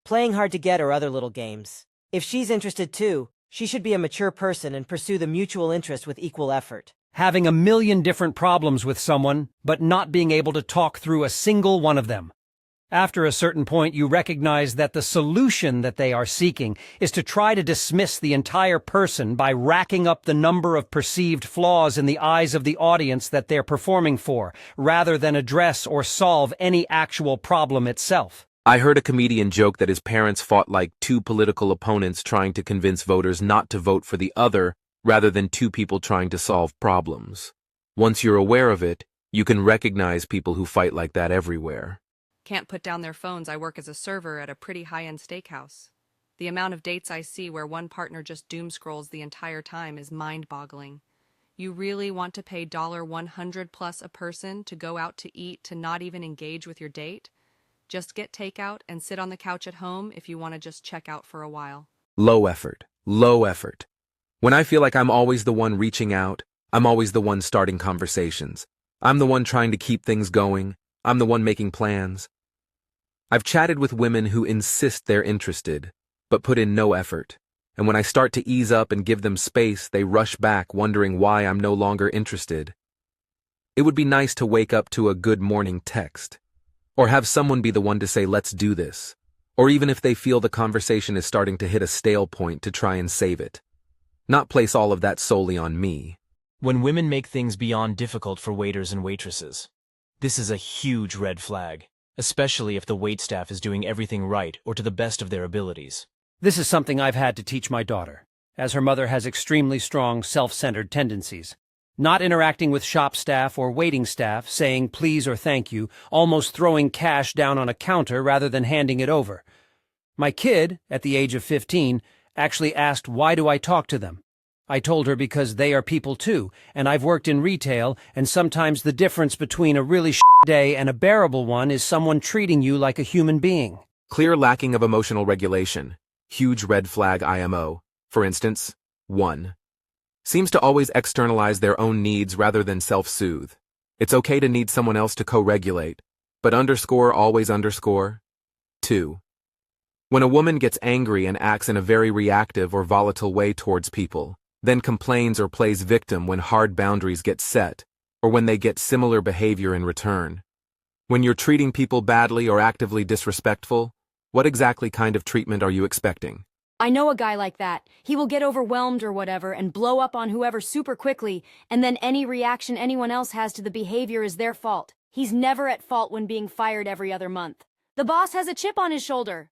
playing hard to get or other little games. If she's interested too, she should be a mature person and pursue the mutual interest with equal effort. Having a million different problems with someone, but not being able to talk through a single one of them. After a certain point, you recognize that the solution that they are seeking is to try to dismiss the entire person by racking up the number of perceived flaws in the eyes of the audience that they're performing for, rather than address or solve any actual problem itself. I heard a comedian joke that his parents fought like two political opponents trying to convince voters not to vote for the other, rather than two people trying to solve problems. Once you're aware of it, you can recognize people who fight like that everywhere. Can't put down their phones. I work as a server at a pretty high-end steakhouse. The amount of dates I see where one partner just doom scrolls the entire time is mind-boggling. You really want to pay $100 plus a person to go out to eat to not even engage with your date? Just get takeout and sit on the couch at home if you want to just check out for a while. Low effort. Low effort. When I feel like I'm always the one reaching out, I'm always the one starting conversations. I'm the one trying to keep things going. I'm the one making plans. I've chatted with women who insist they're interested, but put in no effort. And when I start to ease up and give them space, they rush back wondering why I'm no longer interested. It would be nice to wake up to a good morning text. Or have someone be the one to say, let's do this. Or even if they feel the conversation is starting to hit a stale point, to try and save it. Not place all of that solely on me. When women make things beyond difficult for waiters and waitresses, this is a huge red flag, especially if the waitstaff is doing everything right or to the best of their abilities. This is something I've had to teach my daughter, as her mother has extremely strong self-centered tendencies. Not interacting with shop staff or waiting staff, saying please or thank you, almost throwing cash down on a counter rather than handing it over. My kid, at the age of 15, actually asked, why do I talk to them? I told her because they are people too, and I've worked in retail, and sometimes the difference between a really day and a bearable one is someone treating you like a human being. Clear lacking of emotional regulation. Huge red flag IMO. For instance, 1. Seems to always externalize their own needs rather than self-soothe. It's okay to need someone else to co-regulate, but always underscore. 2. When a woman gets angry and acts in a very reactive or volatile way towards people, then complains or plays victim when hard boundaries get set, or when they get similar behavior in return. When you're treating people badly or actively disrespectful, what exactly kind of treatment are you expecting? I know a guy like that. He will get overwhelmed or whatever and blow up on whoever super quickly, and then any reaction anyone else has to the behavior is their fault. He's never at fault when being fired every other month. The boss has a chip on his shoulder.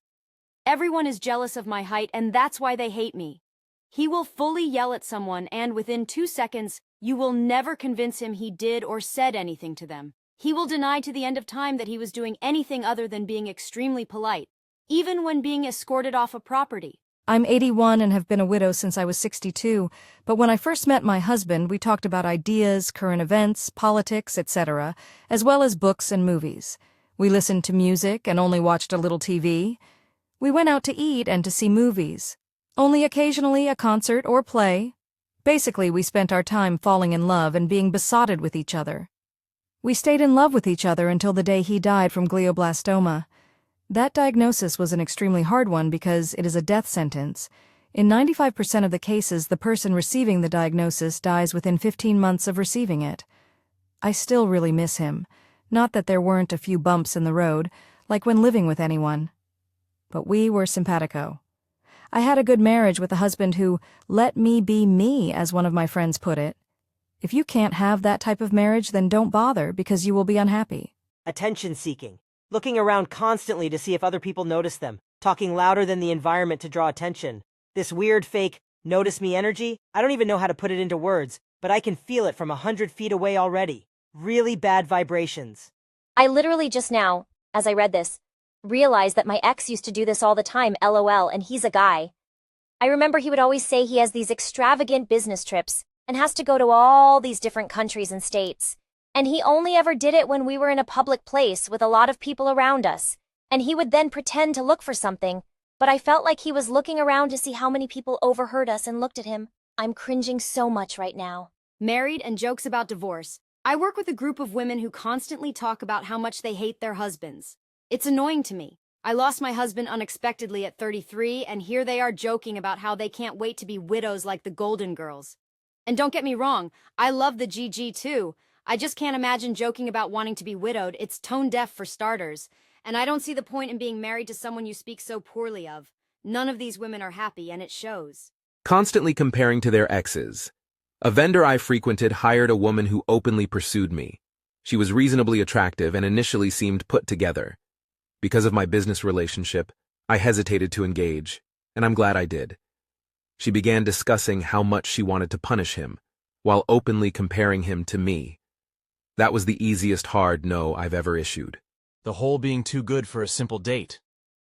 Everyone is jealous of my height, and that's why they hate me. He will fully yell at someone, and within 2 seconds, you will never convince him he did or said anything to them. He will deny to the end of time that he was doing anything other than being extremely polite, even when being escorted off a property. I'm 81 and have been a widow since I was 62, but when I first met my husband, we talked about ideas, current events, politics, etc., as well as books and movies. We listened to music and only watched a little TV. We went out to eat and to see movies. Only occasionally a concert or play. Basically, we spent our time falling in love and being besotted with each other. We stayed in love with each other until the day he died from glioblastoma. That diagnosis was an extremely hard one because it is a death sentence. In 95% of the cases, the person receiving the diagnosis dies within 15 months of receiving it. I still really miss him. Not that there weren't a few bumps in the road, like when living with anyone. But we were simpatico. I had a good marriage with a husband who let me be me, as one of my friends put it. If you can't have that type of marriage, then don't bother because you will be unhappy. Attention-seeking. Looking around constantly to see if other people notice them. Talking louder than the environment to draw attention. This weird fake, notice me energy, I don't even know how to put it into words, but I can feel it from 100 feet away already. Really bad vibrations. I literally just now, as I read this, realized that my ex used to do this all the time, LOL, and he's a guy. I remember he would always say he has these extravagant business trips and has to go to all these different countries and states. And he only ever did it when we were in a public place with a lot of people around us. And he would then pretend to look for something, but I felt like he was looking around to see how many people overheard us and looked at him. I'm cringing so much right now. Married and jokes about divorce. I work with a group of women who constantly talk about how much they hate their husbands. It's annoying to me. I lost my husband unexpectedly at 33, and here they are joking about how they can't wait to be widows like the Golden Girls. And don't get me wrong, I love the GG too. I just can't imagine joking about wanting to be widowed. It's tone deaf for starters. And I don't see the point in being married to someone you speak so poorly of. None of these women are happy, and it shows. Constantly comparing to their exes. A vendor I frequented hired a woman who openly pursued me. She was reasonably attractive and initially seemed put together. Because of my business relationship, I hesitated to engage, and I'm glad I did. She began discussing how much she wanted to punish him, while openly comparing him to me. That was the easiest hard no I've ever issued. The whole being too good for a simple date.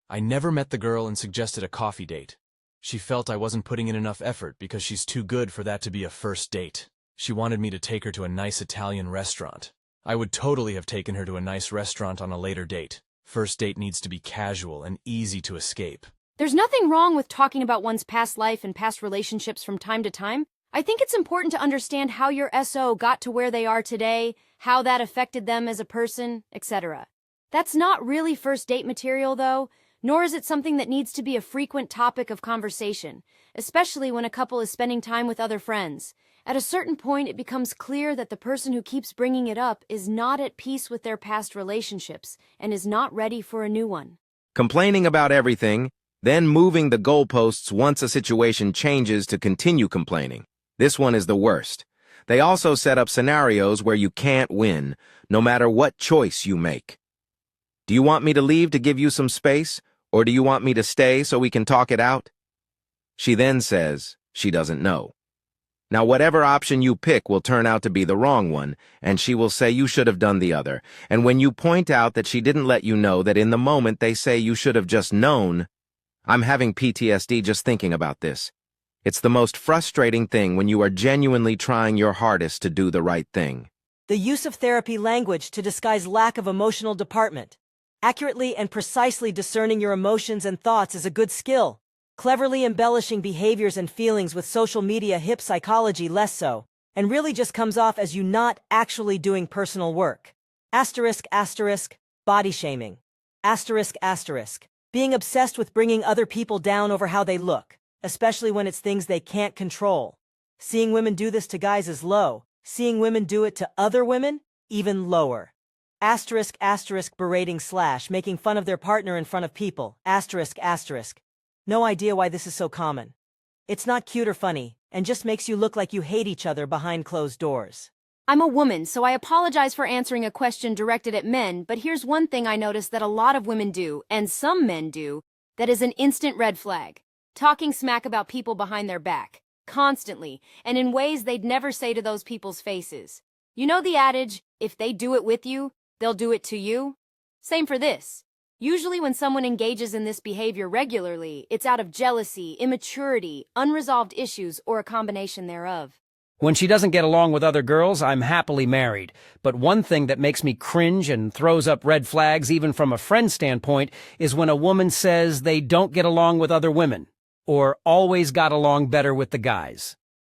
I never met the girl and suggested a coffee date. She felt I wasn't putting in enough effort because she's too good for that to be a first date. She wanted me to take her to a nice Italian restaurant. I would totally have taken her to a nice restaurant on a later date. First date needs to be casual and easy to escape. There's nothing wrong with talking about one's past life and past relationships from time to time. I think it's important to understand how your SO got to where they are today, how that affected them as a person, etc. That's not really first date material, though, nor is it something that needs to be a frequent topic of conversation, especially when a couple is spending time with other friends. At a certain point, it becomes clear that the person who keeps bringing it up is not at peace with their past relationships and is not ready for a new one. Complaining about everything, then moving the goalposts once a situation changes to continue complaining. This one is the worst. They also set up scenarios where you can't win, no matter what choice you make. Do you want me to leave to give you some space, or do you want me to stay so we can talk it out? She then says she doesn't know. Now, whatever option you pick will turn out to be the wrong one, and she will say you should have done the other. And when you point out that she didn't let you know that in the moment they say you should have just known, I'm having PTSD just thinking about this. It's the most frustrating thing when you are genuinely trying your hardest to do the right thing. The use of therapy language to disguise lack of emotional department. Accurately and precisely discerning your emotions and thoughts is a good skill. Cleverly embellishing behaviors and feelings with social media hip psychology less so, and really just comes off as you not actually doing personal work. Asterisk, body shaming. Asterisk, being obsessed with bringing other people down over how they look, especially when it's things they can't control. Seeing women do this to guys is low. Seeing women do it to other women, even lower. Asterisk, berating / making fun of their partner in front of people. Asterisk. No idea why this is so common. It's not cute or funny, and just makes you look like you hate each other behind closed doors. I'm a woman, so I apologize for answering a question directed at men, but here's one thing I noticed that a lot of women do, and some men do, that is an instant red flag. Talking smack about people behind their back, constantly, and in ways they'd never say to those people's faces. You know the adage, if they do it with you, they'll do it to you? Same for this. Usually when someone engages in this behavior regularly, it's out of jealousy, immaturity, unresolved issues, or a combination thereof. When she doesn't get along with other girls, I'm happily married. But one thing that makes me cringe and throws up red flags even from a friend standpoint is when a woman says they don't get along with other women, or always got along better with the guys.